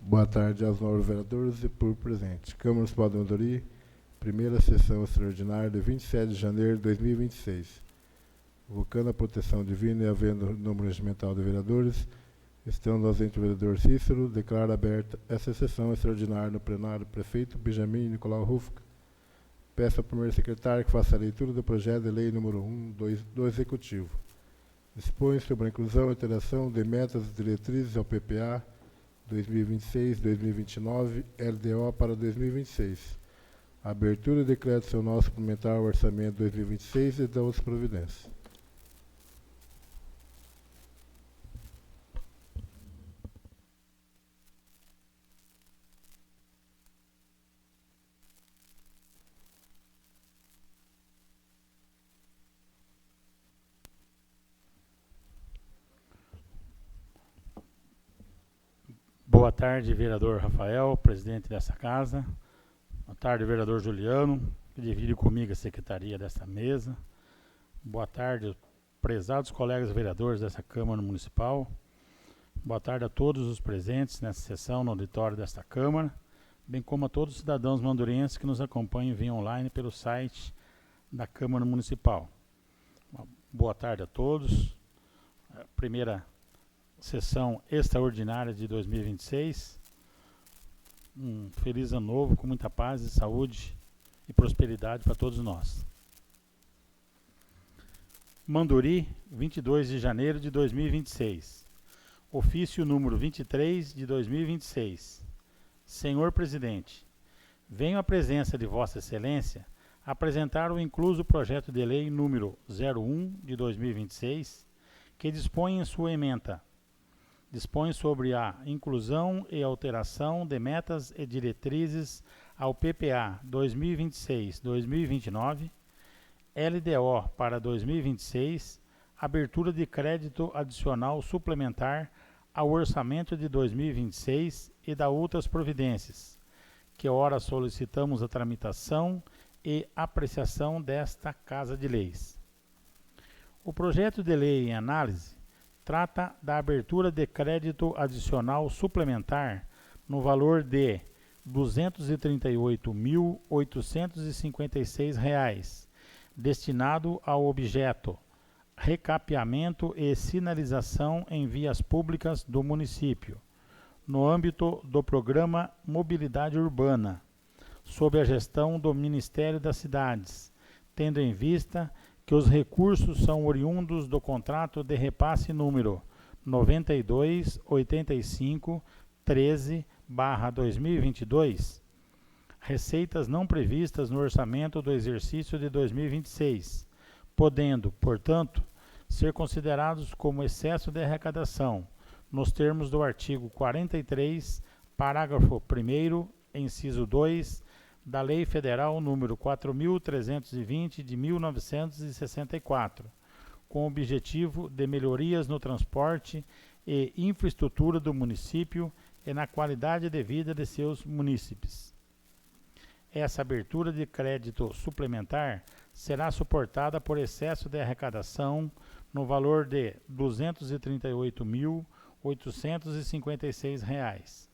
Boa tarde aos novos vereadores e público presente. Câmara Municipal de Monduri, primeira sessão extraordinária de 27 de janeiro de 2026. Invocando a proteção divina e havendo número regimental de vereadores, estando ausente o vereador Cícero, declaro aberta essa sessão extraordinária no plenário prefeito Benjamin Nicolau Rufka. Peço ao primeiro secretário que faça a leitura do projeto de lei número 1 do Executivo. Dispõe sobre a inclusão e alteração de metas e diretrizes ao PPA 2026-2029, LDO para 2026. A abertura de decreto adicional suplementar ao orçamento 2026 e da outras providências. Boa tarde, vereador Rafael, presidente dessa casa. Boa tarde, vereador Juliano, que divide comigo a secretaria dessa mesa. Boa tarde, prezados colegas vereadores dessa Câmara Municipal. Boa tarde a todos os presentes nessa sessão no auditório desta Câmara, bem como a todos os cidadãos mandurenses que nos acompanham via online pelo site da Câmara Municipal. Boa tarde a todos. Primeira sessão extraordinária de 2026. Um feliz ano novo, com muita paz e saúde e prosperidade para todos nós. Manduri, 22 de janeiro de 2026. Ofício número 23 de 2026. Senhor Presidente, venho à presença de Vossa Excelência apresentar o incluso projeto de lei número 01 de 2026, que dispõe em sua ementa dispõe sobre a inclusão e alteração de metas e diretrizes ao PPA 2026-2029, LDO para 2026, abertura de crédito adicional suplementar ao orçamento de 2026 e da outras providências, que ora solicitamos a tramitação e apreciação desta Casa de Leis. O projeto de lei em análise trata da abertura de crédito adicional suplementar no valor de R$ 238.856, destinado ao objeto recapeamento e sinalização em vias públicas do município, no âmbito do Programa Mobilidade Urbana, sob a gestão do Ministério das Cidades, tendo em vista que os recursos são oriundos do contrato de repasse número 92.85.13/2022, receitas não previstas no orçamento do exercício de 2026, podendo, portanto, ser considerados como excesso de arrecadação, nos termos do artigo 43, parágrafo 1º, inciso 2, da Lei Federal número 4.320 de 1964, com o objetivo de melhorias no transporte e infraestrutura do município e na qualidade de vida de seus munícipes. Essa abertura de crédito suplementar será suportada por excesso de arrecadação no valor de R$ 238.856.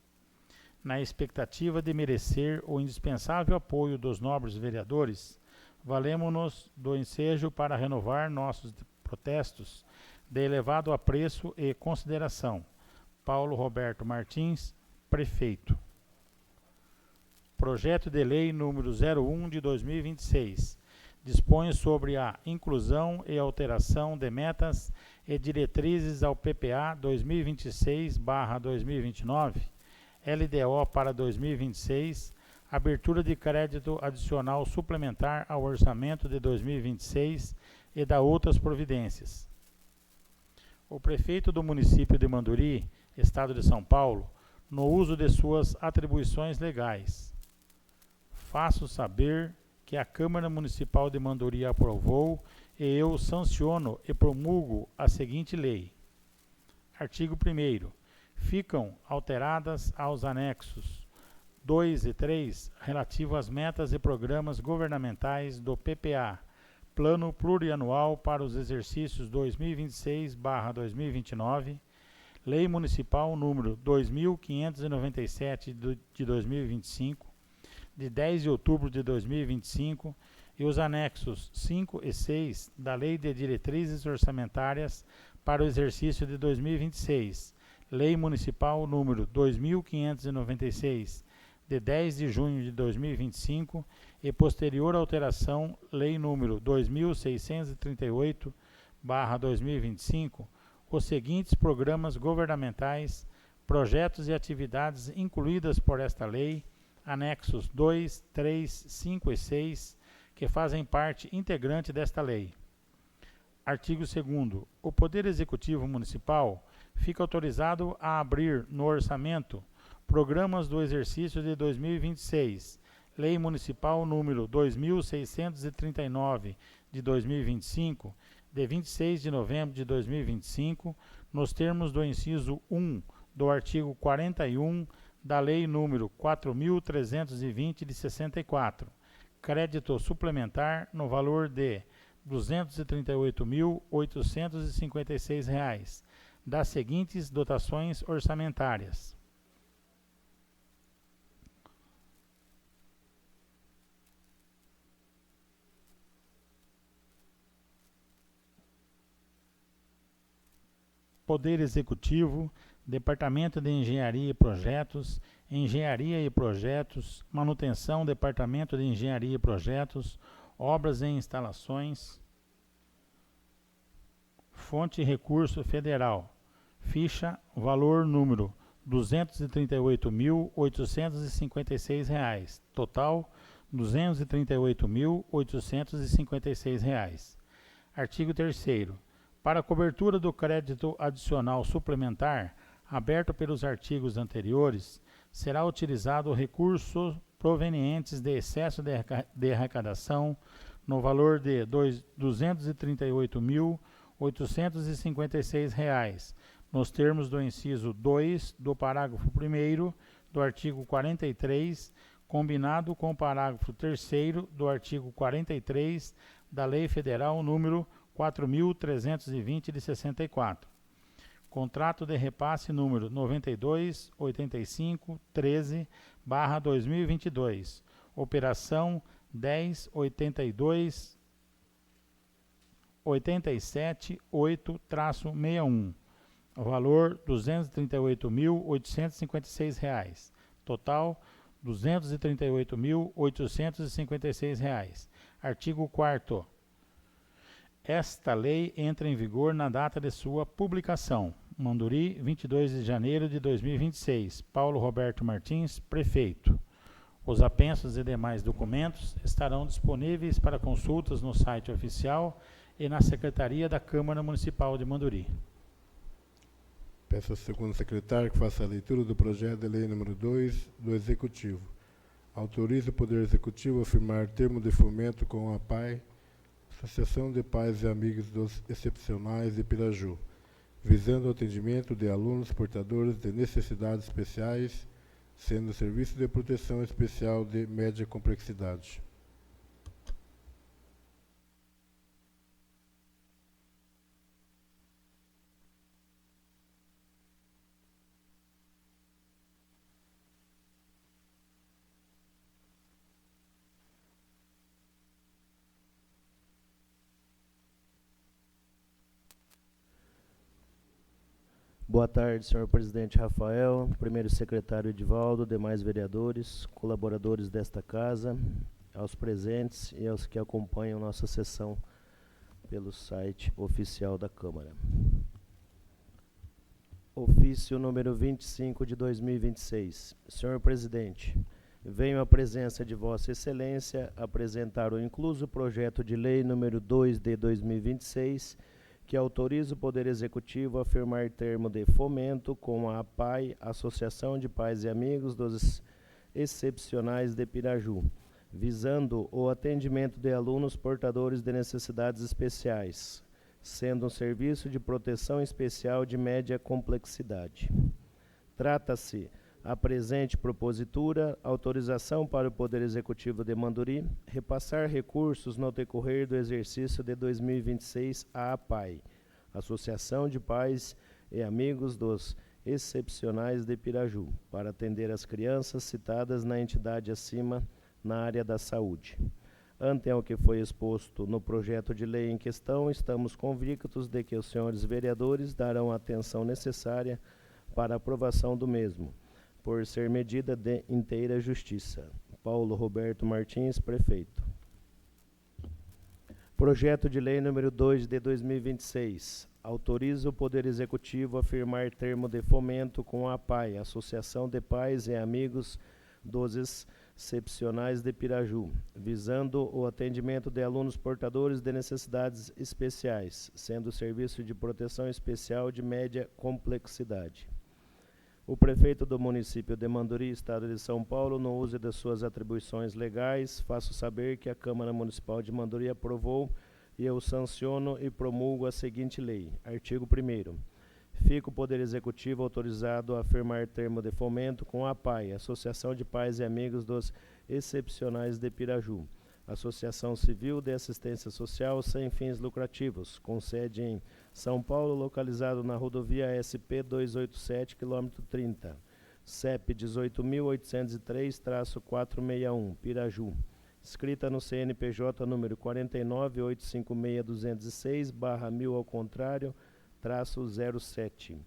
Na expectativa de merecer o indispensável apoio dos nobres vereadores, valemo-nos do ensejo para renovar nossos protestos de elevado apreço e consideração. Paulo Roberto Martins, Prefeito. Projeto de Lei número 01 de 2026. Dispõe sobre a inclusão e alteração de metas e diretrizes ao PPA 2026/2029, LDO para 2026, abertura de crédito adicional suplementar ao orçamento de 2026 e da outras providências. O prefeito do município de Manduri, Estado de São Paulo, no uso de suas atribuições legais, faço saber que a Câmara Municipal de Manduri aprovou e eu sanciono e promulgo a seguinte lei. Artigo 1º. Ficam alteradas aos anexos 2 e 3, relativo às metas e programas governamentais do PPA, Plano Plurianual para os exercícios 2026/2029, Lei Municipal número 2.597 de 2025, de 10 de outubro de 2025, e os anexos 5 e 6 da Lei de Diretrizes Orçamentárias para o exercício de 2026, Lei Municipal número 2.596, de 10 de junho de 2025, e posterior alteração, Lei número 2.638/2025, os seguintes programas governamentais, projetos e atividades incluídas por esta lei, anexos 2, 3, 5 e 6, que fazem parte integrante desta lei. Artigo 2º. O Poder Executivo Municipal fica autorizado a abrir no orçamento programas do exercício de 2026, Lei Municipal número 2.639 de 2025, de 26 de novembro de 2025, nos termos do inciso 1 do artigo 41 da Lei número 4.320 de 64, crédito suplementar no valor de R$ 238.856, das seguintes dotações orçamentárias: Poder Executivo, Departamento de Engenharia e Projetos, Manutenção, Departamento de Engenharia e Projetos, Obras e Instalações, Fonte Recurso Federal, ficha, valor número R$ 238.856, total R$ 238.856. Artigo 3º. Para a cobertura do crédito adicional suplementar, aberto pelos artigos anteriores, será utilizado recursos provenientes de excesso de arrecadação no valor de R$ 238.856, nos termos do inciso 2 do parágrafo 1º do artigo 43, combinado com o parágrafo 3º do artigo 43 da Lei Federal número 4.320 de 64. Contrato de repasse número 92.85.13/2022. Operação 10.87.8-61. Valor R$ 238.856. Total R$ 238.856. Artigo 4º. Esta lei entra em vigor na data de sua publicação. Manduri, 22 de janeiro de 2026. Paulo Roberto Martins, prefeito. Os apensos e demais documentos estarão disponíveis para consultas no site oficial e na Secretaria da Câmara Municipal de Manduri. Peço ao segundo secretário que faça a leitura do projeto de lei número 2 do Executivo. Autoriza o Poder Executivo a firmar termo de fomento com a APAI, Associação de Pais e Amigos dos Excepcionais de Piraju, visando o atendimento de alunos portadores de necessidades especiais, sendo serviço de proteção especial de média complexidade. Boa tarde, senhor presidente Rafael, primeiro secretário Edivaldo, demais vereadores, colaboradores desta casa, aos presentes e aos que acompanham nossa sessão pelo site oficial da Câmara. Ofício número 25 de 2026. Senhor presidente, venho à presença de Vossa Excelência apresentar o incluso projeto de lei número 2 de 2026, que autoriza o Poder Executivo a firmar termo de fomento com a APAI, Associação de Pais e Amigos dos Excepcionais de Piraju, visando o atendimento de alunos portadores de necessidades especiais, sendo um serviço de proteção especial de média complexidade. Trata-se a presente propositura, autorização para o Poder Executivo de Manduri repassar recursos no decorrer do exercício de 2026 à APAI, Associação de Pais e amigos dos excepcionais de Piraju, para atender as crianças citadas na entidade acima na área da saúde. Ante ao que foi exposto no projeto de lei em questão, estamos convictos de que os senhores vereadores darão a atenção necessária para a aprovação do mesmo, por ser medida de inteira justiça. Paulo Roberto Martins, prefeito. Projeto de lei número 2 de 2026. Autoriza o Poder Executivo a firmar termo de fomento com a APAI, Associação de Pais e Amigos dos Excepcionais de Piraju, visando o atendimento de alunos portadores de necessidades especiais, sendo o serviço de proteção especial de média complexidade. O prefeito do município de Manduri, Estado de São Paulo, no uso de suas atribuições legais, faço saber que a Câmara Municipal de Manduri aprovou e eu sanciono e promulgo a seguinte lei. Artigo 1º. Fica o Poder Executivo autorizado a firmar termo de fomento com a APAI, Associação de Pais e Amigos dos Excepcionais de Piraju, Associação Civil de Assistência Social sem fins lucrativos, com sede em São Paulo, localizado na rodovia SP 287, quilômetro 30, CEP 18.803-461, Piraju, escrita no CNPJ número 49.856.206/1000 ao contrário, -07,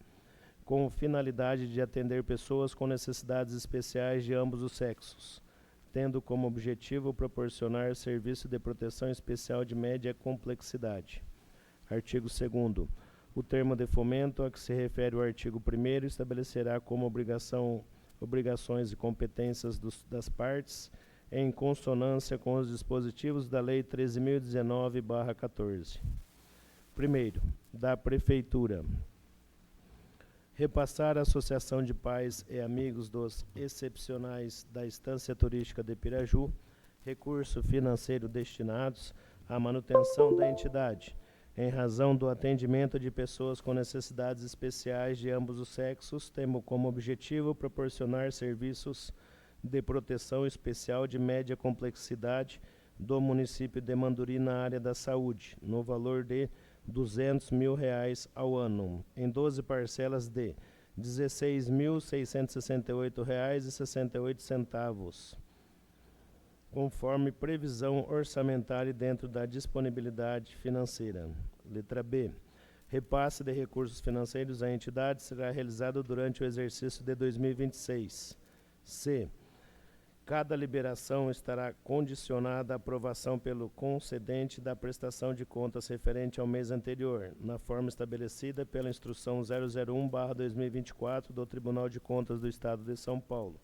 com finalidade de atender pessoas com necessidades especiais de ambos os sexos, tendo como objetivo proporcionar serviço de proteção especial de média complexidade. Artigo 2º. O termo de fomento a que se refere o artigo 1º estabelecerá como obrigações e competências das partes em consonância com os dispositivos da Lei 13.019/14. Primeiro, da Prefeitura. Repassar à Associação de Pais e Amigos dos Excepcionais da Estância Turística de Piraju recurso financeiro destinados à manutenção da entidade, em razão do atendimento de pessoas com necessidades especiais de ambos os sexos, tendo como objetivo proporcionar serviços de proteção especial de média complexidade do município de Manduri na área da saúde, no valor de R$200 mil ao ano, em 12 parcelas de R$ 16.668,68, conforme previsão orçamentária dentro da disponibilidade financeira. Letra B. Repasse de recursos financeiros à entidade será realizado durante o exercício de 2026. C. Cada liberação estará condicionada à aprovação pelo concedente da prestação de contas referente ao mês anterior, na forma estabelecida pela Instrução 001/2024 do Tribunal de Contas do Estado de São Paulo.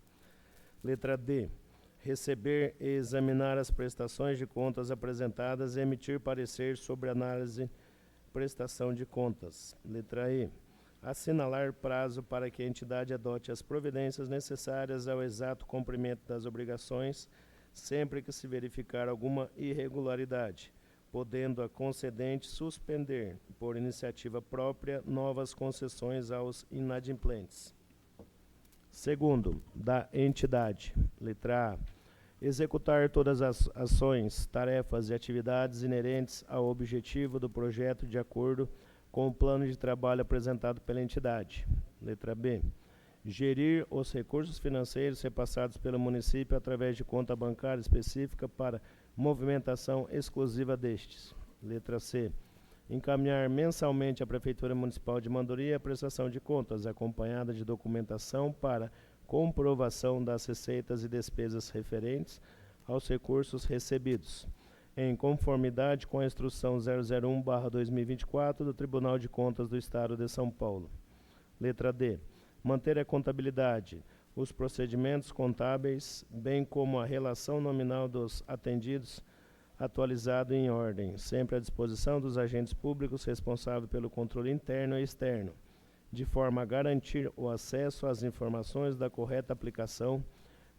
Letra D. Receber e examinar as prestações de contas apresentadas e emitir parecer sobre análise prestação de contas. Letra E. Assinalar prazo para que a entidade adote as providências necessárias ao exato cumprimento das obrigações, sempre que se verificar alguma irregularidade, podendo a concedente suspender, por iniciativa própria, novas concessões aos inadimplentes. Segundo, da entidade. Letra A. Executar todas as ações, tarefas e atividades inerentes ao objetivo do projeto de acordo com o plano de trabalho apresentado pela entidade. Letra B. Gerir os recursos financeiros repassados pelo município através de conta bancária específica para movimentação exclusiva destes. Letra C. Encaminhar mensalmente à Prefeitura Municipal de Manduri a prestação de contas, acompanhada de documentação para comprovação das receitas e despesas referentes aos recursos recebidos, em conformidade com a Instrução 001/2024 do Tribunal de Contas do Estado de São Paulo. Letra D. Manter a contabilidade, os procedimentos contábeis, bem como a relação nominal dos atendidos, atualizado e em ordem, sempre à disposição dos agentes públicos responsáveis pelo controle interno e externo, de forma a garantir o acesso às informações da correta aplicação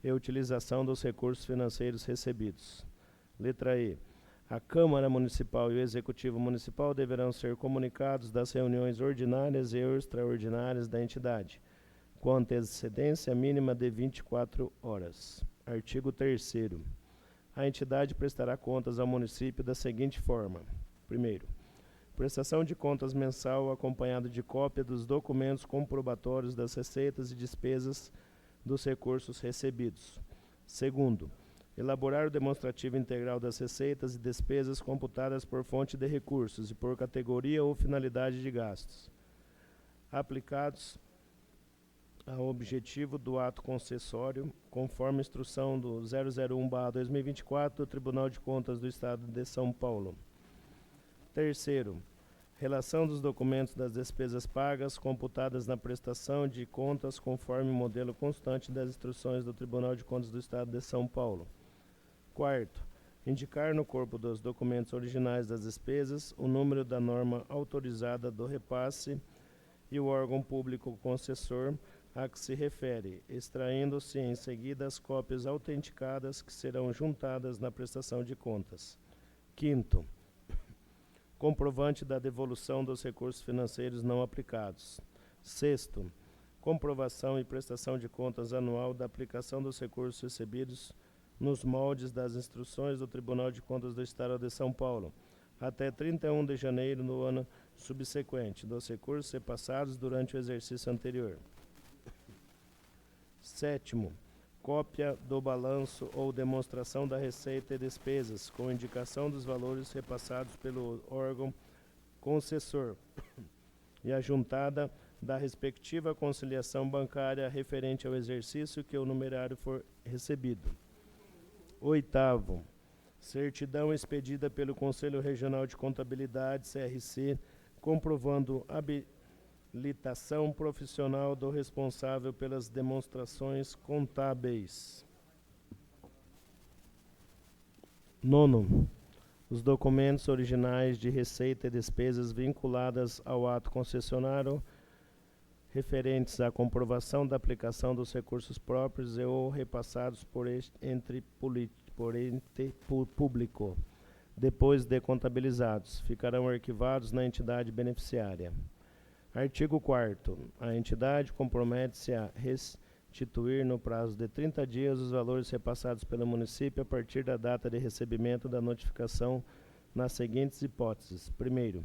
e utilização dos recursos financeiros recebidos. Letra E. A Câmara Municipal e o Executivo Municipal deverão ser comunicados das reuniões ordinárias e extraordinárias da entidade, com antecedência mínima de 24 horas. Artigo 3º. A entidade prestará contas ao município da seguinte forma. Primeiro, Prestação de contas mensal acompanhado de cópia dos documentos comprobatórios das receitas e despesas dos recursos recebidos. Segundo, elaborar o demonstrativo integral das receitas e despesas computadas por fonte de recursos e por categoria ou finalidade de gastos, aplicados ao objetivo do ato concessório, conforme instrução do 001/2024 do Tribunal de Contas do Estado de São Paulo. Terceiro, relação dos documentos das despesas pagas computadas na prestação de contas conforme o modelo constante das instruções do Tribunal de Contas do Estado de São Paulo. Quarto, indicar no corpo dos documentos originais das despesas o número da norma autorizada do repasse e o órgão público concessor a que se refere, extraindo-se em seguida as cópias autenticadas que serão juntadas na prestação de contas. Quinto, comprovante da devolução dos recursos financeiros não aplicados. Sexto, comprovação e prestação de contas anual da aplicação dos recursos recebidos nos moldes das instruções do Tribunal de Contas do Estado de São Paulo, até 31 de janeiro do ano subsequente, dos recursos repassados durante o exercício anterior. Sétimo, cópia do balanço ou demonstração da receita e despesas, com indicação dos valores repassados pelo órgão concessor e a juntada da respectiva conciliação bancária referente ao exercício que o numerário for recebido. Oitavo, certidão expedida pelo Conselho Regional de Contabilidade, CRC, comprovando habilitação profissional do responsável pelas demonstrações contábeis. Nono, os documentos originais de receita e despesas vinculadas ao ato concessionário referentes à comprovação da aplicação dos recursos próprios e ou repassados por ente público, depois de contabilizados, ficarão arquivados na entidade beneficiária. Artigo 4º. A entidade compromete-se a restituir no prazo de 30 dias os valores repassados pelo município a partir da data de recebimento da notificação nas seguintes hipóteses. Primeiro,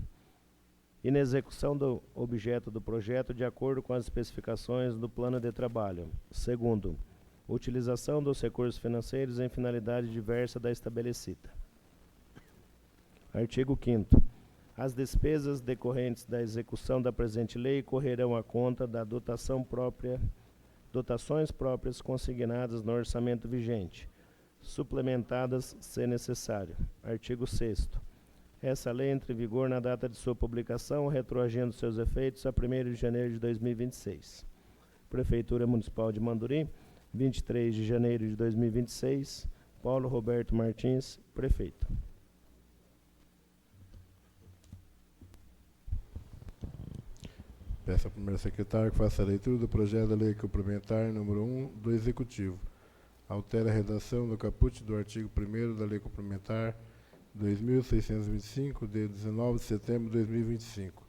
inexecução do objeto do projeto de acordo com as especificações do plano de trabalho. Segundo, utilização dos recursos financeiros em finalidade diversa da estabelecida. Artigo 5º. As despesas decorrentes da execução da presente lei correrão à conta da dotações próprias consignadas no orçamento vigente, suplementadas se necessário. Artigo 6º. Essa lei entra em vigor na data de sua publicação, retroagindo seus efeitos a 1º de janeiro de 2026. Prefeitura Municipal de Manduri, 23 de janeiro de 2026. Paulo Roberto Martins, prefeito. Peço ao primeiro secretário que faça a leitura do projeto da lei complementar número 1 do Executivo. Altera a redação do caput do artigo 1º da lei complementar 2.625, de 19 de setembro de 2025,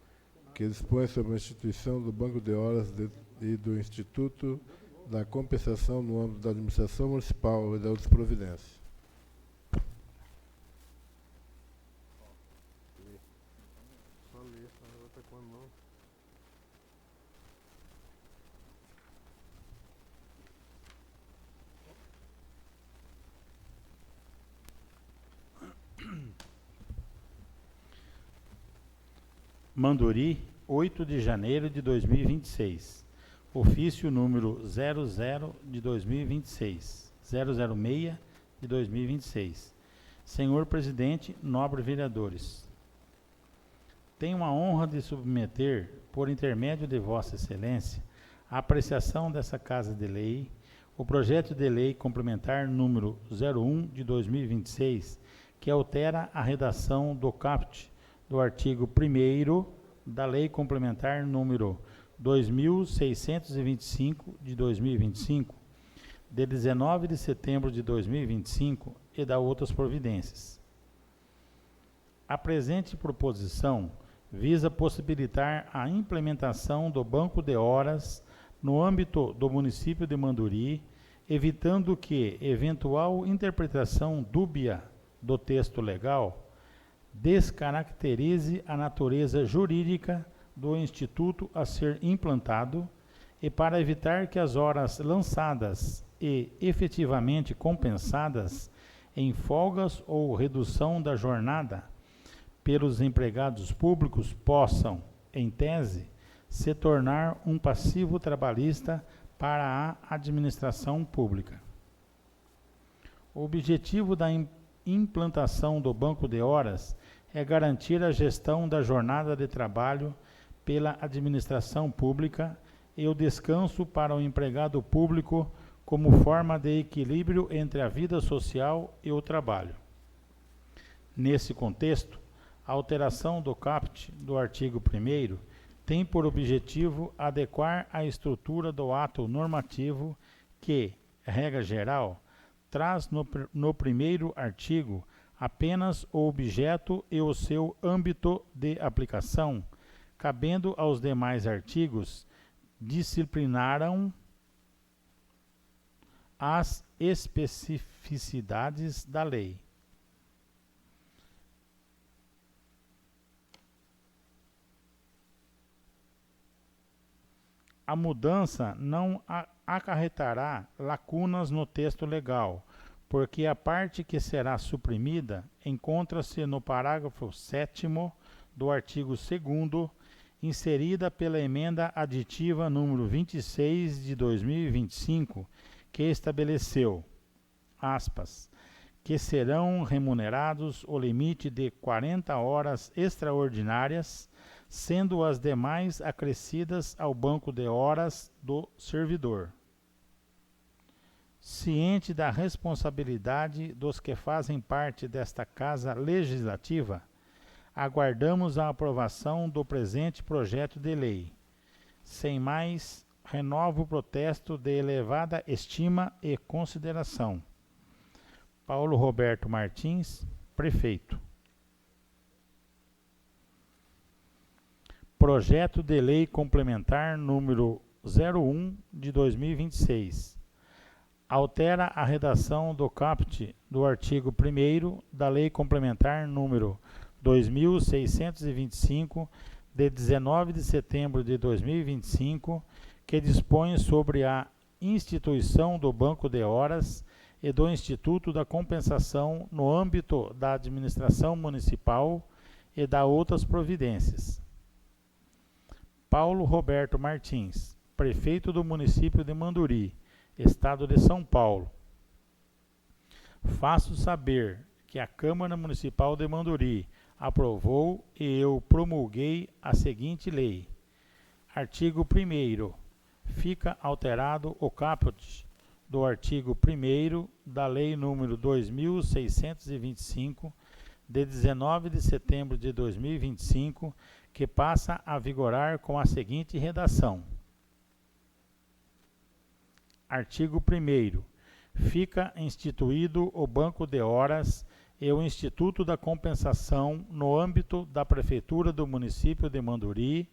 que dispõe sobre a instituição do Banco de Horas e do Instituto da Compensação no âmbito da administração municipal e da outras providências. Só ler, senão eu vou estar com a mão. Manduri, 8 de janeiro de 2026. Ofício número 00 de 2026. 006 de 2026. Senhor Presidente, nobres vereadores. Tenho a honra de submeter, por intermédio de Vossa Excelência, a apreciação dessa Casa de Lei, o projeto de lei complementar número 01 de 2026, que altera a redação do caput do artigo 1º da Lei Complementar número 2625 de 2025, de 19 de setembro de 2025 e da outras providências. A presente proposição visa possibilitar a implementação do banco de horas no âmbito do município de Manduri, evitando que eventual interpretação dúbia do texto legal descaracterize a natureza jurídica do instituto a ser implantado e para evitar que as horas lançadas e efetivamente compensadas em folgas ou redução da jornada pelos empregados públicos possam, em tese, se tornar um passivo trabalhista para a administração pública. O objetivo da implantação do banco de horas é garantir a gestão da jornada de trabalho pela administração pública e o descanso para o empregado público como forma de equilíbrio entre a vida social e o trabalho. Nesse contexto, a alteração do caput do artigo 1º tem por objetivo adequar a estrutura do ato normativo que, regra geral, traz no primeiro artigo apenas o objeto e o seu âmbito de aplicação, cabendo aos demais artigos disciplinaram as especificidades da lei. A mudança não acarretará lacunas no texto legal, porque a parte que será suprimida encontra-se no parágrafo 7º do artigo 2º, inserida pela emenda aditiva número 26 de 2025, que estabeleceu, aspas, que serão remunerados o limite de 40 horas extraordinárias, sendo as demais acrescidas ao banco de horas do servidor. Ciente da responsabilidade dos que fazem parte desta Casa Legislativa, aguardamos a aprovação do presente projeto de lei. Sem mais, renovo o protesto de elevada estima e consideração. Paulo Roberto Martins, Prefeito. Projeto de Lei Complementar número 01 de 2026. Altera a redação do caput do artigo 1º da Lei Complementar número 2625, de 19 de setembro de 2025, que dispõe sobre a instituição do Banco de Horas e do Instituto da Compensação no âmbito da administração municipal e da outras providências. Paulo Roberto Martins, Prefeito do município de Manduri, Estado de São Paulo. Faço saber que a Câmara Municipal de Manduri aprovou e eu promulguei a seguinte lei. Artigo 1º. Fica alterado o caput do artigo 1º da Lei nº 2625, de 19 de setembro de 2025, que passa a vigorar com a seguinte redação. Artigo 1º. Fica instituído o Banco de Horas e o Instituto da Compensação no âmbito da Prefeitura do município de Manduri,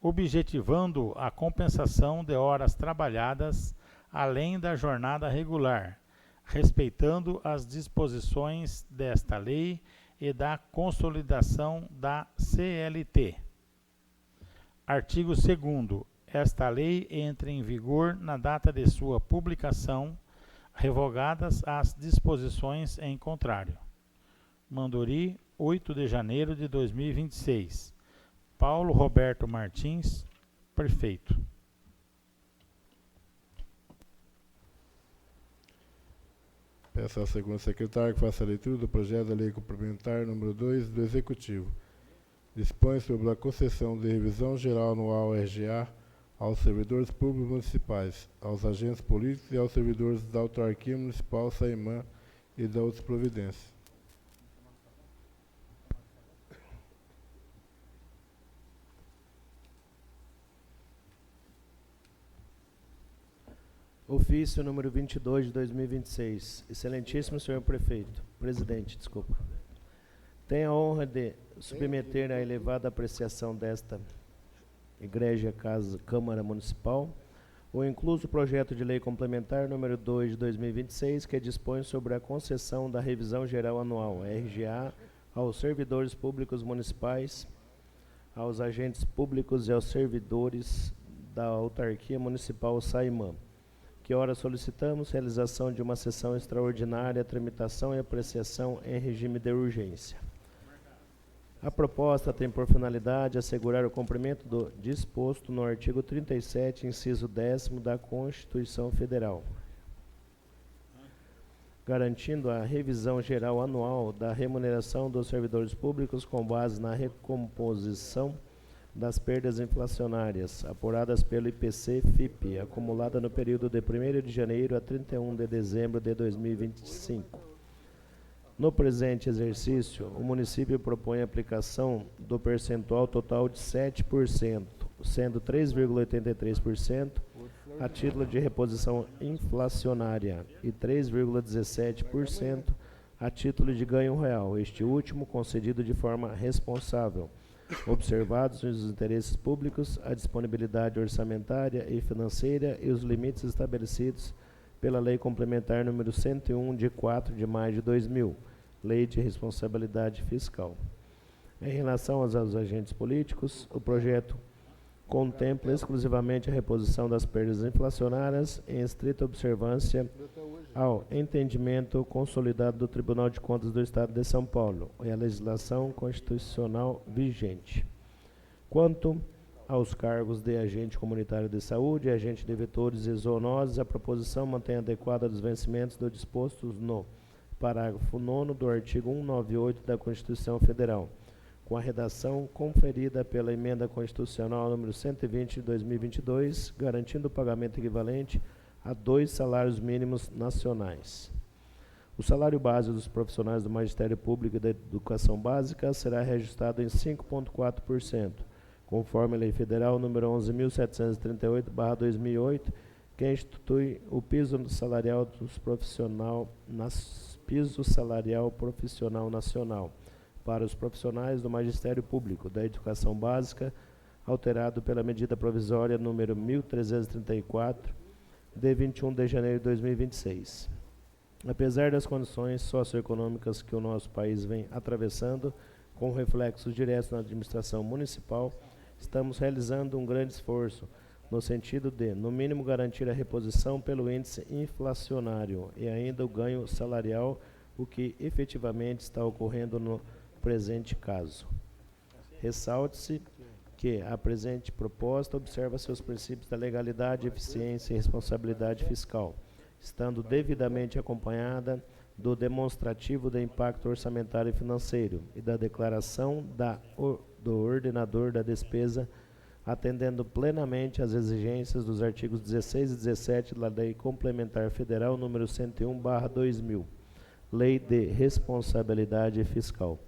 objetivando a compensação de horas trabalhadas além da jornada regular, respeitando as disposições desta lei e da consolidação da CLT. Artigo 2º. Esta lei entra em vigor na data de sua publicação, revogadas as disposições em contrário. Manduri, 8 de janeiro de 2026. Paulo Roberto Martins, Prefeito. Peço ao segundo secretário que faça a leitura do projeto da Lei Complementar número 2 do Executivo. Dispõe sobre a concessão de revisão geral anual RGA aos servidores públicos municipais, aos agentes políticos e aos servidores da autarquia municipal, SAIMAN e da outras providências. Ofício número 22 de 2026. Excelentíssimo senhor prefeito, presidente, desculpa. Tenho a honra de submeter à elevada apreciação desta Igreja Câmara Municipal o incluso projeto de lei complementar número 2 de 2026, que dispõe sobre a concessão da revisão geral anual, RGA, aos servidores públicos municipais, aos agentes públicos e aos servidores da autarquia municipal Saimã. Que ora solicitamos realização de uma sessão extraordinária, tramitação e apreciação em regime de urgência. A proposta tem por finalidade assegurar o cumprimento do disposto no artigo 37, inciso 10º da Constituição Federal, garantindo a revisão geral anual da remuneração dos servidores públicos com base na recomposição das perdas inflacionárias apuradas pelo IPC-FIPE, acumulada no período de 1º de janeiro a 31 de dezembro de 2025. No presente exercício, o município propõe a aplicação do percentual total de 7%, sendo 3,83% a título de reposição inflacionária e 3,17% a título de ganho real, este último concedido de forma responsável, observados os interesses públicos, a disponibilidade orçamentária e financeira e os limites estabelecidos pela Lei Complementar número 101, de 4 de maio de 2000, Lei de Responsabilidade Fiscal. Em relação aos agentes políticos, o projeto contempla exclusivamente a reposição das perdas inflacionárias em estrita observância ao entendimento consolidado do Tribunal de Contas do Estado de São Paulo e à legislação constitucional vigente. Quanto aos cargos de agente comunitário de saúde, agente de vetores e zoonoses, a proposição mantém adequada dos vencimentos do dispostos no parágrafo 9º do artigo 198 da Constituição Federal, com a redação conferida pela Emenda Constitucional número 120 de 2022, garantindo o pagamento equivalente a 2 salários mínimos nacionais. O salário base dos profissionais do Magistério Público e da Educação Básica será reajustado em 5,4%, conforme a Lei Federal número 11.738/2008, que institui o piso salarial profissional nacional para os profissionais do Magistério Público da Educação Básica, alterado pela medida provisória número 1334, de 21 de janeiro de 2026. Apesar das condições socioeconômicas que o nosso país vem atravessando, com reflexos diretos na administração municipal, estamos realizando um grande esforço no sentido de, no mínimo, garantir a reposição pelo índice inflacionário e ainda o ganho salarial, o que efetivamente está ocorrendo no presente caso. Ressalte-se que a presente proposta observa seus princípios da legalidade, eficiência e responsabilidade fiscal, estando devidamente acompanhada do demonstrativo de impacto orçamentário e financeiro e da declaração do ordenador da despesa, atendendo plenamente às exigências dos artigos 16 e 17 da Lei Complementar Federal número 101/2000, Lei de Responsabilidade Fiscal,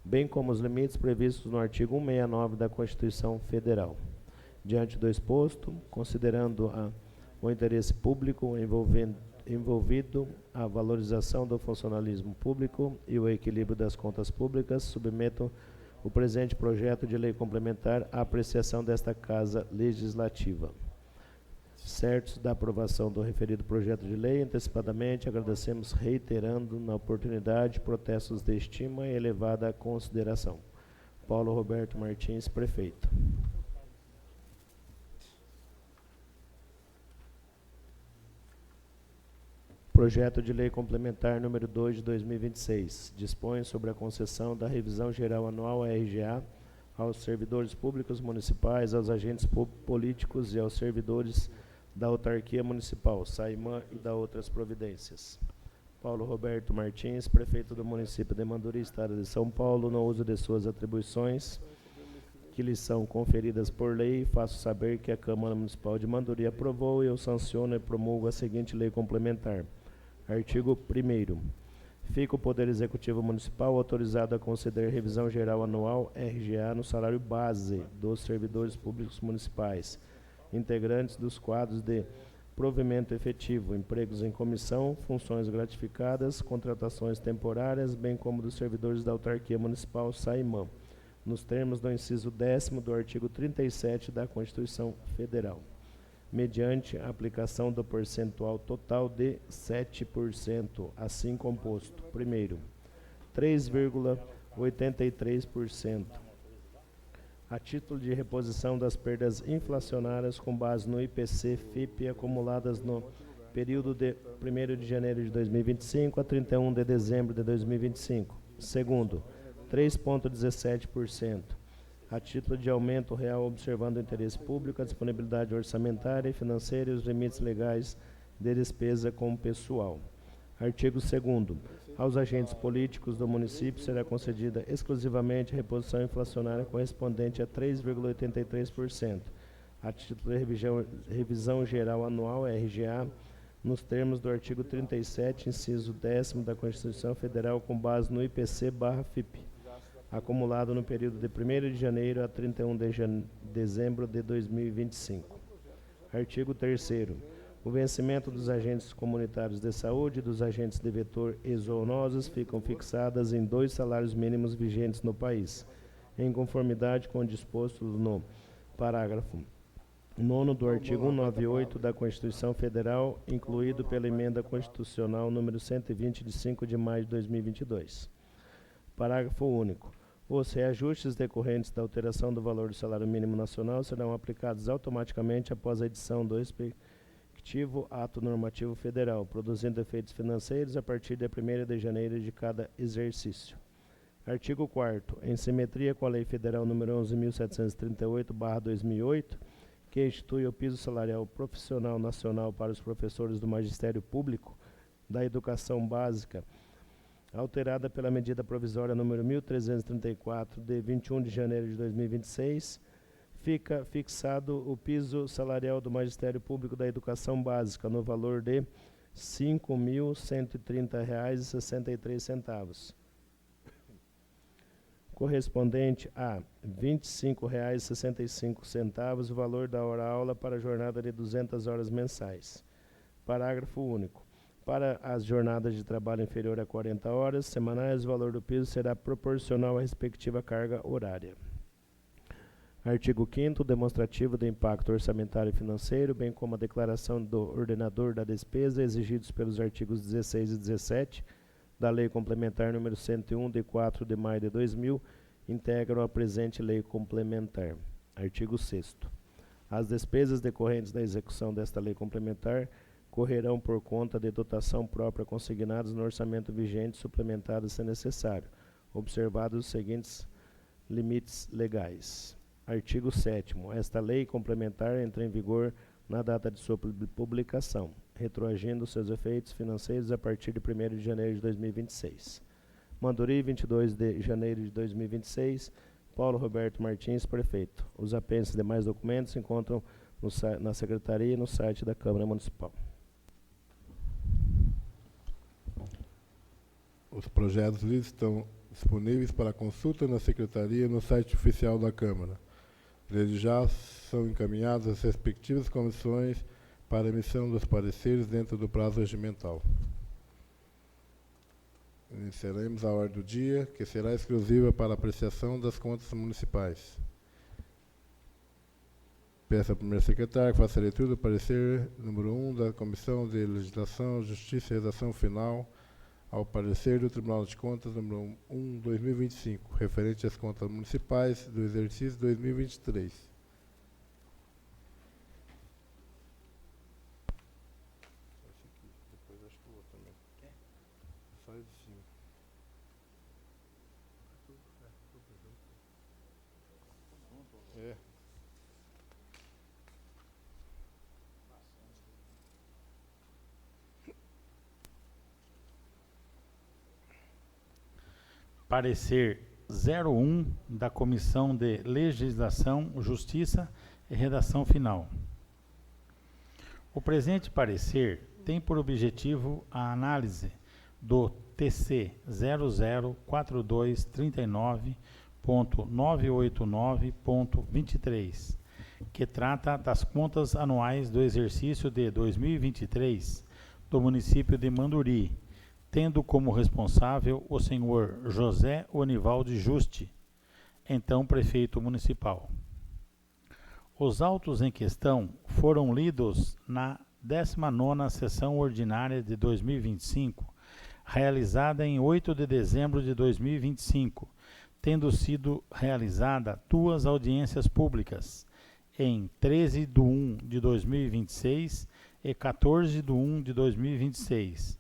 bem como os limites previstos no artigo 169 da Constituição Federal. Diante do exposto, considerando o interesse público envolvido, a valorização do funcionalismo público e o equilíbrio das contas públicas, submeto o presente projeto de lei complementar à apreciação desta Casa Legislativa. Certos da aprovação do referido projeto de lei, antecipadamente agradecemos, reiterando na oportunidade protestos de estima e elevada consideração. Paulo Roberto Martins, prefeito. Projeto de Lei Complementar número 2 de 2026 dispõe sobre a concessão da revisão geral anual RGA aos servidores públicos municipais, aos agentes políticos e aos servidores da autarquia municipal, Saimã e da outras providências. Paulo Roberto Martins, prefeito do município de Manduri, Estado de São Paulo, no uso de suas atribuições que lhe são conferidas por lei, faço saber que a Câmara Municipal de Manduri aprovou e eu sanciono e promulgo a seguinte lei complementar. Artigo 1º. Fica o Poder Executivo Municipal autorizado a conceder revisão geral anual RGA no salário base dos servidores públicos municipais, integrantes dos quadros de provimento efetivo, empregos em comissão, funções gratificadas, contratações temporárias, bem como dos servidores da autarquia municipal Saimã, nos termos do inciso 10º do artigo 37 da Constituição Federal, mediante a aplicação do percentual total de 7%, assim composto. Primeiro, 3,83% 83%. A título de reposição das perdas inflacionárias com base no IPC-FIP acumuladas no período de 1º de janeiro de 2025 a 31 de dezembro de 2025. Segundo, 3,17%. A título de aumento real observando o interesse público, a disponibilidade orçamentária e financeira e os limites legais de despesa com pessoal. Artigo 2º. Aos agentes políticos do município será concedida exclusivamente a reposição inflacionária correspondente a 3,83%, a título de revisão geral anual, RGA, nos termos do artigo 37, inciso 10º da Constituição Federal, com base no IPC/FIP, acumulado no período de 1º de janeiro a 31 de dezembro de 2025. Artigo 3º. O vencimento dos agentes comunitários de saúde e dos agentes de vetor e zoonoses ficam fixadas em 2 salários mínimos vigentes no país, em conformidade com o disposto no parágrafo 9º do artigo 198 da Constituição Federal, incluído pela Emenda Constitucional número 120, de 5 de maio de 2022. Parágrafo único. Os reajustes decorrentes da alteração do valor do salário mínimo nacional serão aplicados automaticamente após a edição do respectivo ato normativo federal, produzindo efeitos financeiros a partir de 1º de janeiro de cada exercício. Artigo 4º. Em simetria com a Lei Federal nº 11.738/2008, que institui o piso salarial profissional nacional para os professores do Magistério Público da Educação Básica, alterada pela medida provisória número 1334, de 21 de janeiro de 2026, fica fixado o piso salarial do Magistério Público da Educação Básica no valor de R$ 5.130,63, correspondente a R$ 25,65 o valor da hora-aula para a jornada de 200 horas mensais. Parágrafo único. Para as jornadas de trabalho inferior a 40 horas semanais, o valor do piso será proporcional à respectiva carga horária. Artigo 5º, demonstrativo de impacto orçamentário e financeiro, bem como a declaração do ordenador da despesa, exigidos pelos artigos 16 e 17 da Lei Complementar número 101, de 4 de maio de 2000, integram a presente Lei Complementar. Artigo 6º. As despesas decorrentes da execução desta Lei Complementar correrão por conta de dotação própria consignadas no orçamento vigente, suplementadas se necessário, observados os seguintes limites legais. Artigo 7º. Esta lei complementar entra em vigor na data de sua publicação, retroagindo seus efeitos financeiros a partir de 1º de janeiro de 2026. Manduri, 22 de janeiro de 2026. Paulo Roberto Martins, prefeito. Os apêndices e demais documentos se encontram na Secretaria e no site da Câmara Municipal. Os projetos lidos estão disponíveis para consulta na Secretaria e no site oficial da Câmara. Desde já são encaminhadas as respectivas comissões para emissão dos pareceres dentro do prazo regimental. Iniciaremos a ordem do dia, que será exclusiva para apreciação das contas municipais. Peço à primeira secretária que faça a leitura do parecer número 1 da Comissão de Legislação, Justiça e Redação Final ao parecer do Tribunal de Contas número 1/2025, referente às contas municipais do exercício 2023. Depois acho que o outro também. Só de cima. É. Parecer 01 da Comissão de Legislação, Justiça e Redação Final. O presente parecer tem por objetivo a análise do TC 004239.989.23, que trata das contas anuais do exercício de 2023 do município de Manduri, tendo como responsável o senhor José Onivaldo Juste, então prefeito municipal. Os autos em questão foram lidos na 19ª sessão ordinária de 2025, realizada em 8 de dezembro de 2025, tendo sido realizada 2 audiências públicas, em 13/1 de 2026 e 14/1 de 2026.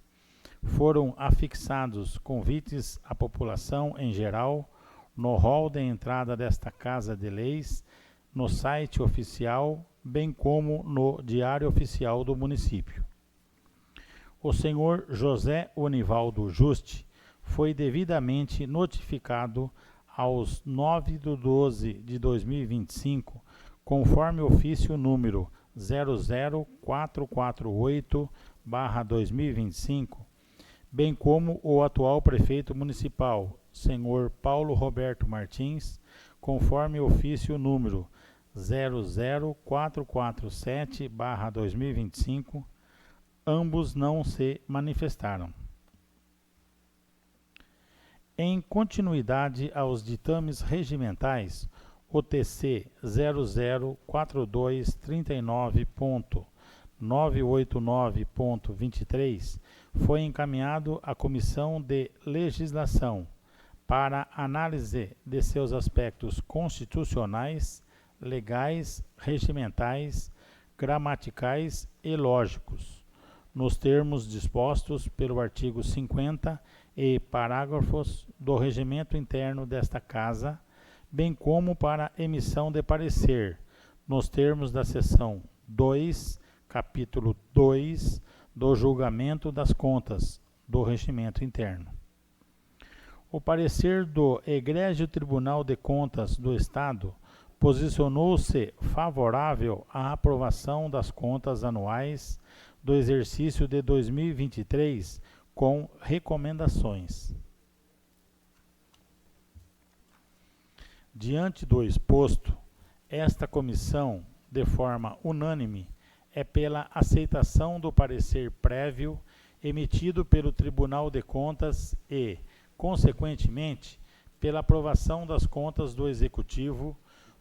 Foram afixados convites à população em geral no hall de entrada desta Casa de Leis, no site oficial, bem como no Diário Oficial do município. O senhor José Onivaldo Juste foi devidamente notificado aos 9/12 de 2025, conforme ofício número 00448/2025, bem como o atual prefeito municipal, senhor Paulo Roberto Martins, conforme ofício número 00447/2025, ambos não se manifestaram. Em continuidade aos ditames regimentais, o TC 004239.989.23 foi encaminhado à Comissão de Legislação para análise de seus aspectos constitucionais, legais, regimentais, gramaticais e lógicos, nos termos dispostos pelo artigo 50 e parágrafos do regimento interno desta Casa, bem como para emissão de parecer, nos termos da seção 2, capítulo 2, do julgamento das contas do regimento interno. O parecer do Egrégio Tribunal de Contas do Estado posicionou-se favorável à aprovação das contas anuais do exercício de 2023 com recomendações. Diante do exposto, esta comissão, de forma unânime, é pela aceitação do parecer prévio emitido pelo Tribunal de Contas e, consequentemente, pela aprovação das contas do Executivo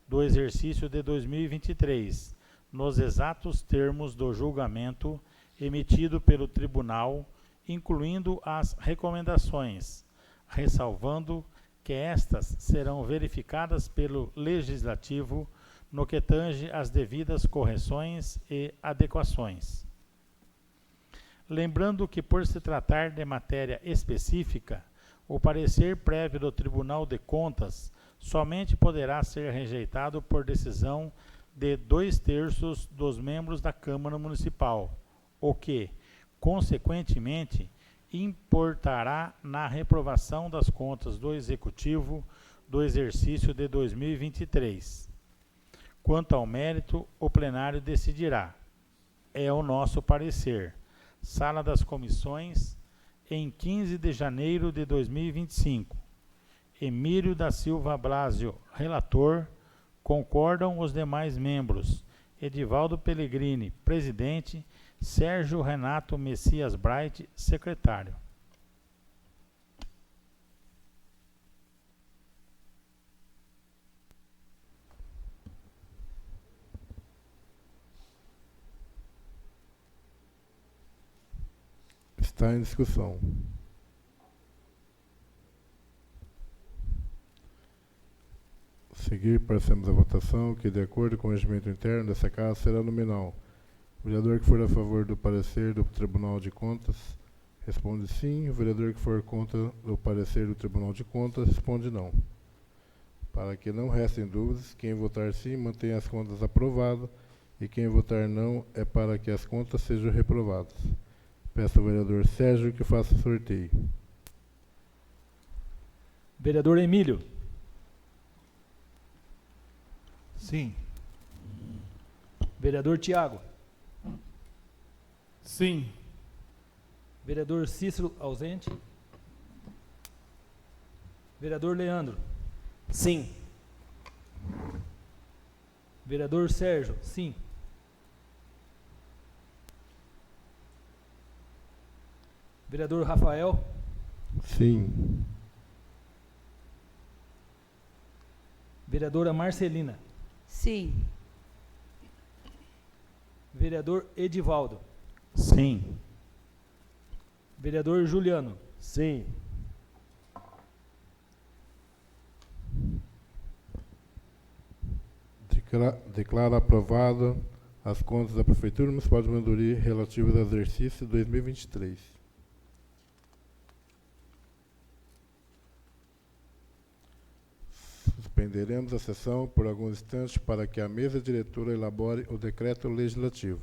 do exercício de 2023, nos exatos termos do julgamento emitido pelo Tribunal, incluindo as recomendações, ressalvando que estas serão verificadas pelo Legislativo no que tange às devidas correções e adequações. Lembrando que, por se tratar de matéria específica, o parecer prévio do Tribunal de Contas somente poderá ser rejeitado por decisão de 2/3 dos membros da Câmara Municipal, o que, consequentemente, importará na reprovação das contas do Executivo do exercício de 2023. Quanto ao mérito, o plenário decidirá. É o nosso parecer. Sala das Comissões, em 15 de janeiro de 2025. Emílio da Silva Blásio, relator. Concordam os demais membros. Edivaldo Pellegrini, presidente. Sérgio Renato Messias Bright, secretário. Está em discussão. A seguir, passamos à votação, que, de acordo com o regimento interno dessa Casa, será nominal. O vereador que for a favor do parecer do Tribunal de Contas responde sim. O vereador que for contra o parecer do Tribunal de Contas responde não. Para que não restem dúvidas, quem votar sim mantém as contas aprovadas e quem votar não é para que as contas sejam reprovadas. Peço ao vereador Sérgio que faça o sorteio. Vereador Emílio. Sim. Vereador Tiago. Sim. Vereador Cícero, ausente. Vereador Leandro. Sim. Vereador Sérgio, sim. Vereador Rafael. Sim. Vereadora Marcelina. Sim. Vereador Edivaldo. Sim. Vereador Juliano. Sim. Declaro aprovado as contas da Prefeitura Municipal de Monduri relativas ao exercício 2023. Suspenderemos a sessão por alguns instantes para que a mesa diretora elabore o decreto legislativo.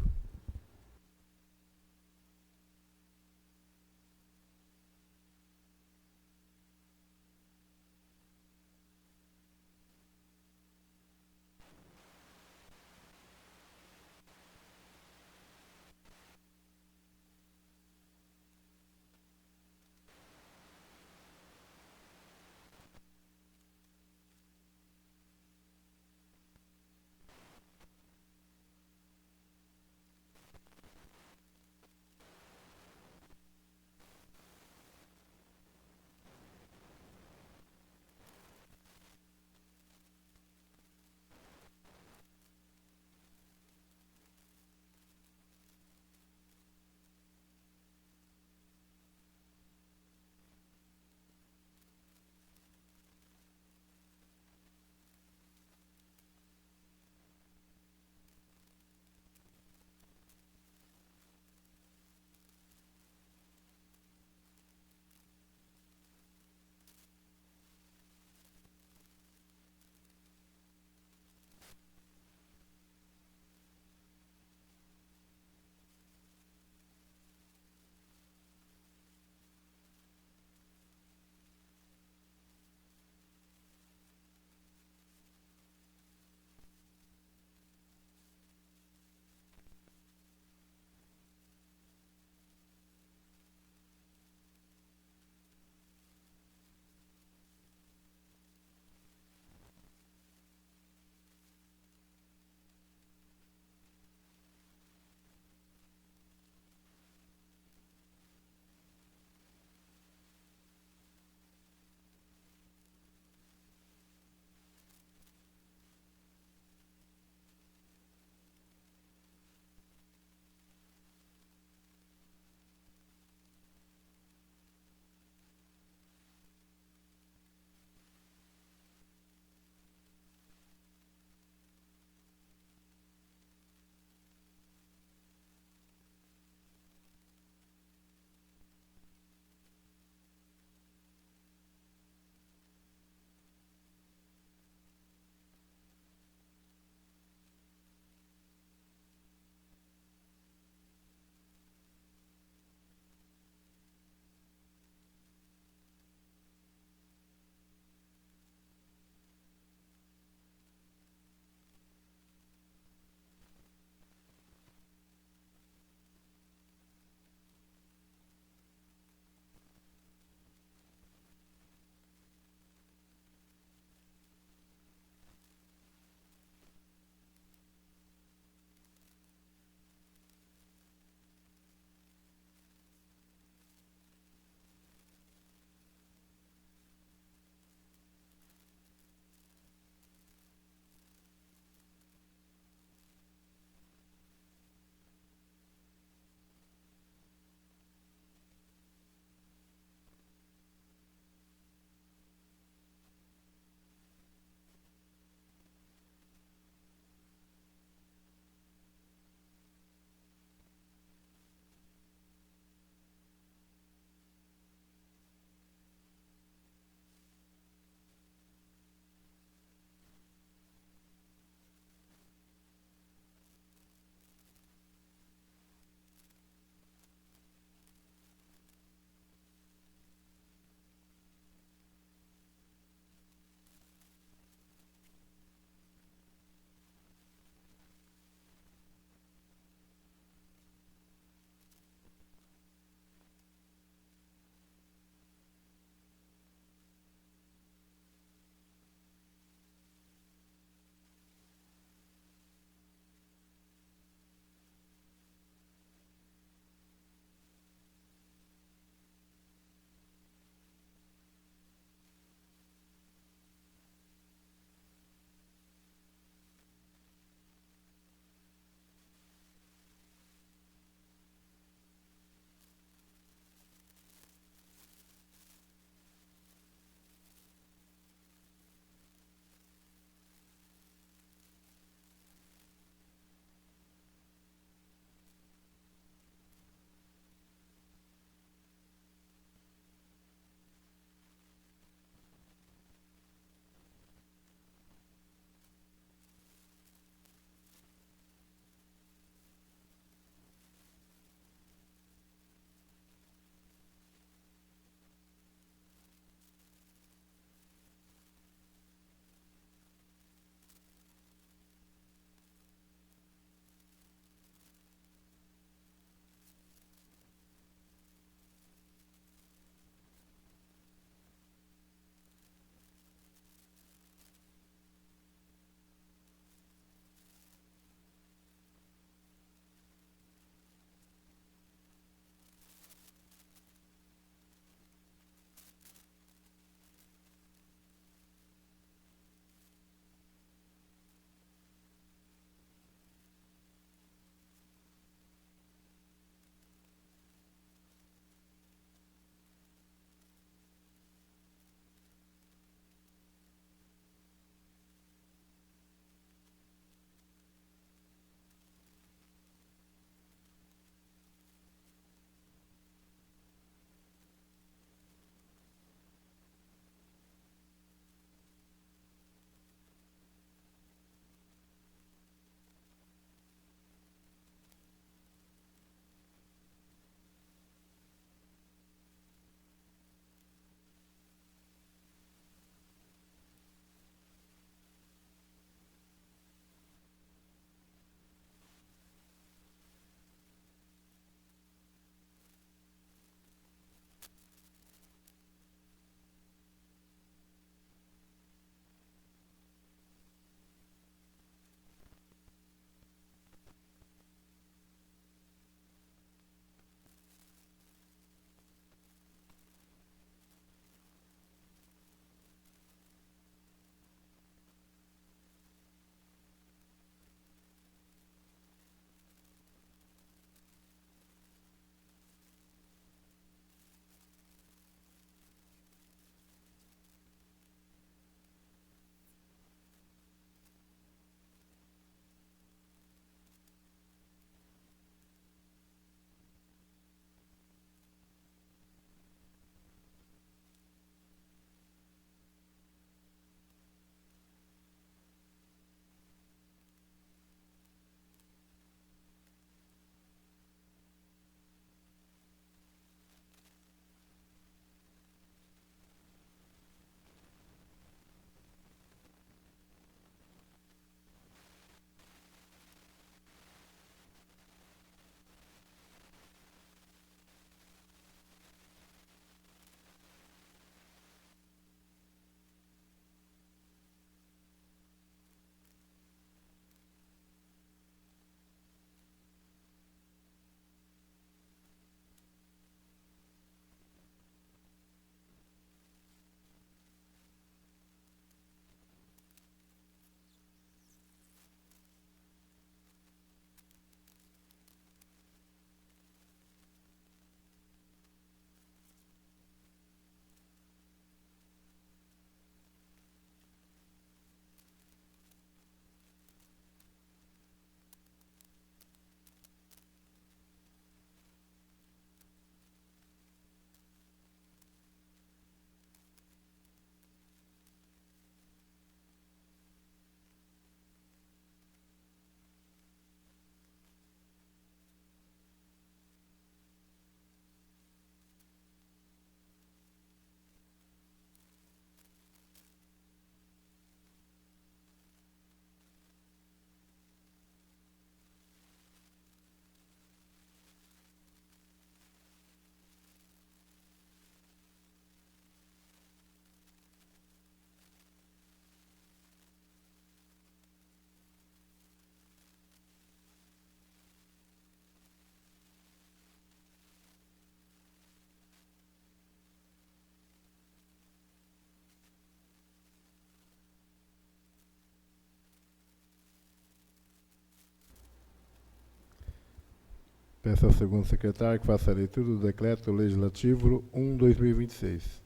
Peço ao segundo secretário que faça a leitura do Decreto Legislativo 1/2026.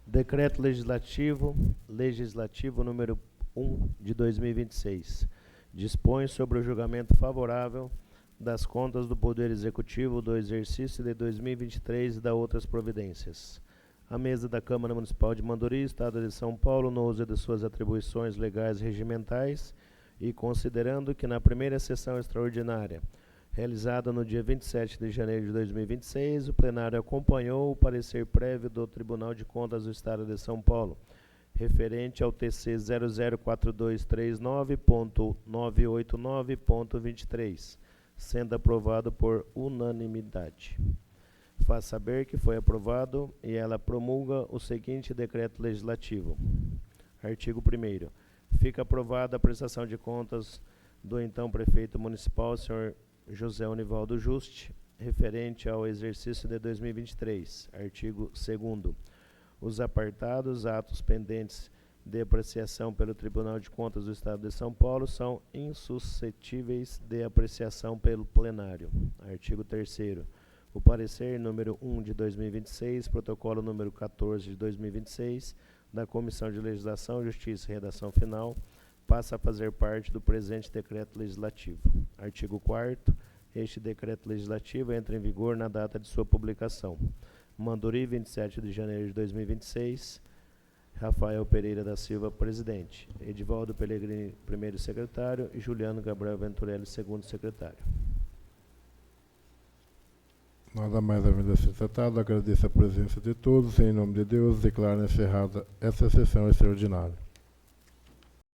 Decreto Legislativo número 1 de 2026. Dispõe sobre o julgamento favorável das contas do Poder Executivo do exercício de 2023 e da outras providências. A mesa da Câmara Municipal de Manduri, Estado de São Paulo, no uso de suas atribuições legais e regimentais, e considerando que na primeira sessão extraordinária, realizada no dia 27 de janeiro de 2026, o plenário acompanhou o parecer prévio do Tribunal de Contas do Estado de São Paulo, referente ao TC 004239.989.23, sendo aprovado por unanimidade. Faz saber que foi aprovado e ela promulga o seguinte decreto legislativo. Artigo 1º. Fica aprovada a prestação de contas do então prefeito municipal, senhor José Univaldo Juste, referente ao exercício de 2023. Artigo 2º. Os apartados atos pendentes de apreciação pelo Tribunal de Contas do Estado de São Paulo são insuscetíveis de apreciação pelo plenário. Artigo 3º. O parecer número 1 de 2026, protocolo número 14 de 2026, da Comissão de Legislação, Justiça e Redação Final, passa a fazer parte do presente decreto legislativo. Artigo 4º. Este decreto legislativo entra em vigor na data de sua publicação. Manduri, 27 de janeiro de 2026. Rafael Pereira da Silva, presidente. Edivaldo Pellegrini, primeiro secretário. E Juliano Gabriel Venturelli, segundo secretário. Nada mais havendo a ser tratado, agradeço a presença de todos. Em nome de Deus, declaro encerrada essa sessão extraordinária.